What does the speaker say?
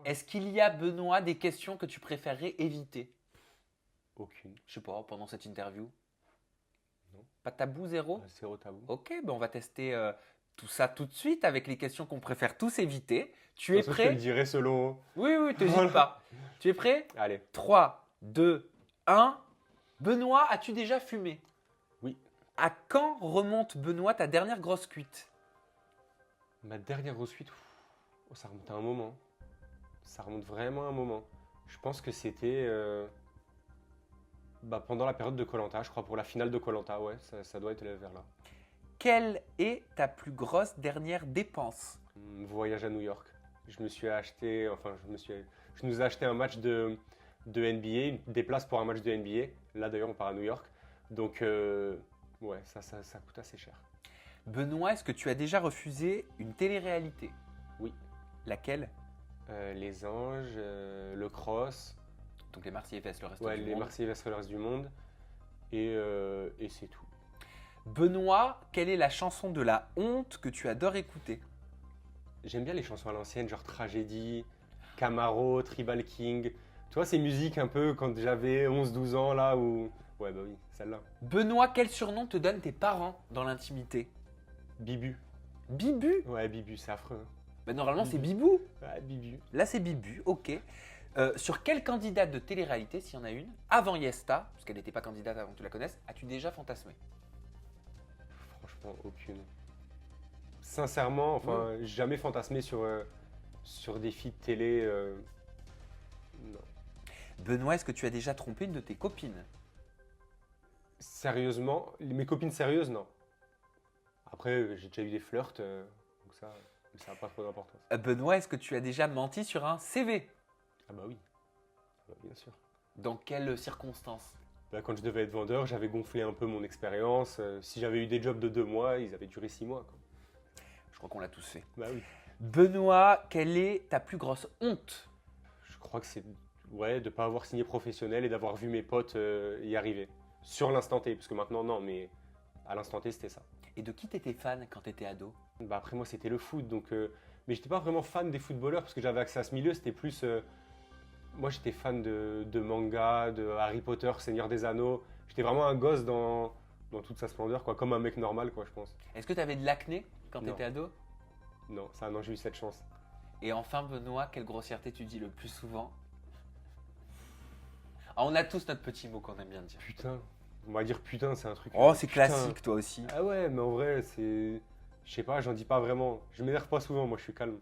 Est-ce qu'il y a, Benoît, des questions que tu préférerais éviter? Aucune. Je sais pas, pendant cette interview. Non. Pas de tabou, zéro? Zéro tabou. Ok, ben on va tester tout ça tout de suite avec les questions qu'on préfère tous éviter. Tu De es toute façon, je te le prêt? dirai selon. Oui, oui, t'hésites Voilà. pas. Tu es prêt? Allez. 3, 2, 1. Benoît, as-tu déjà fumé? Oui. À quand remonte, Benoît, ta dernière grosse cuite? Ma dernière grosse suite, ça remonte à un moment. Ça remonte vraiment à un moment. Je pense que c'était pendant la période de koh, je crois, pour la finale de koh, ouais, ça doit être vers là. Quelle est ta plus grosse dernière dépense? Voyage à New York. Je me suis acheté, je nous ai acheté un match de NBA, des places pour un match de NBA. Là d'ailleurs, on part à New York. Donc, ouais, ça coûte assez cher. Benoît, est-ce que tu as déjà refusé une télé-réalité? Oui. Laquelle? Les Anges, le Cross, Donc les Marseillais vs le reste ouais, du les monde. Marseillais vs le reste du monde. Et c'est tout. Benoît, quelle est la chanson de la honte que tu adores écouter? J'aime bien les chansons à l'ancienne, genre Tragédie, Camaro, Tribal King. Tu vois, ces musiques un peu quand j'avais 11-12 ans, là, où... Ouais, bah oui, celle-là. Benoît, quel surnom te donnent tes parents dans l'intimité? Bibu. Bibu? Ouais, Bibu, c'est affreux. Ben, normalement, c'est Bibu. Bibou. Ouais, Bibu. Là, c'est Bibu, ok. Sur quelle candidate de télé-réalité, s'il y en a une, avant Yesta, parce qu'elle n'était pas candidate avant que tu la connaisses, as-tu déjà fantasmé? Franchement, aucune. Sincèrement, enfin, j'ai jamais fantasmé sur des filles de télé. Non. Benoît, est-ce que tu as déjà trompé une de tes copines? Sérieusement, mes copines sérieuses, non. Après, j'ai déjà eu des flirts, donc ça n'a pas trop d'importance. Benoît, est-ce que tu as déjà menti sur un CV? Ah bah oui, ah bah, bien sûr. Dans quelles circonstances? Là, quand je devais être vendeur, j'avais gonflé un peu mon expérience. Si j'avais eu des jobs de 2 mois, ils avaient duré 6 mois, quoi. Je crois qu'on l'a tous fait. Bah oui. Benoît, quelle est ta plus grosse honte? Je crois que c'est ouais, de ne pas avoir signé professionnel et d'avoir vu mes potes y arriver. Sur l'instant T, parce que maintenant, non, mais à l'instant T, c'était ça. Et de qui t'étais fan quand t'étais ado? Bah après, moi, c'était le foot, donc... mais j'étais pas vraiment fan des footballeurs, parce que j'avais accès à ce milieu, c'était plus... moi, j'étais fan de manga, de Harry Potter, Seigneur des Anneaux. J'étais vraiment un gosse dans toute sa splendeur, quoi, comme un mec normal, quoi, je pense. Est-ce que t'avais de l'acné quand Non. t'étais ado? Non, ça, non, j'ai eu cette chance. Et enfin, Benoît, quelle grossièreté tu dis le plus souvent? Ah, on a tous notre petit mot qu'on aime bien dire. Putain. On va dire putain, c'est un truc... Oh, c'est putain. classique, toi aussi. Ah ouais, mais en vrai, c'est... Je sais pas, j'en dis pas vraiment. Je m'énerve pas souvent, moi, je suis calme.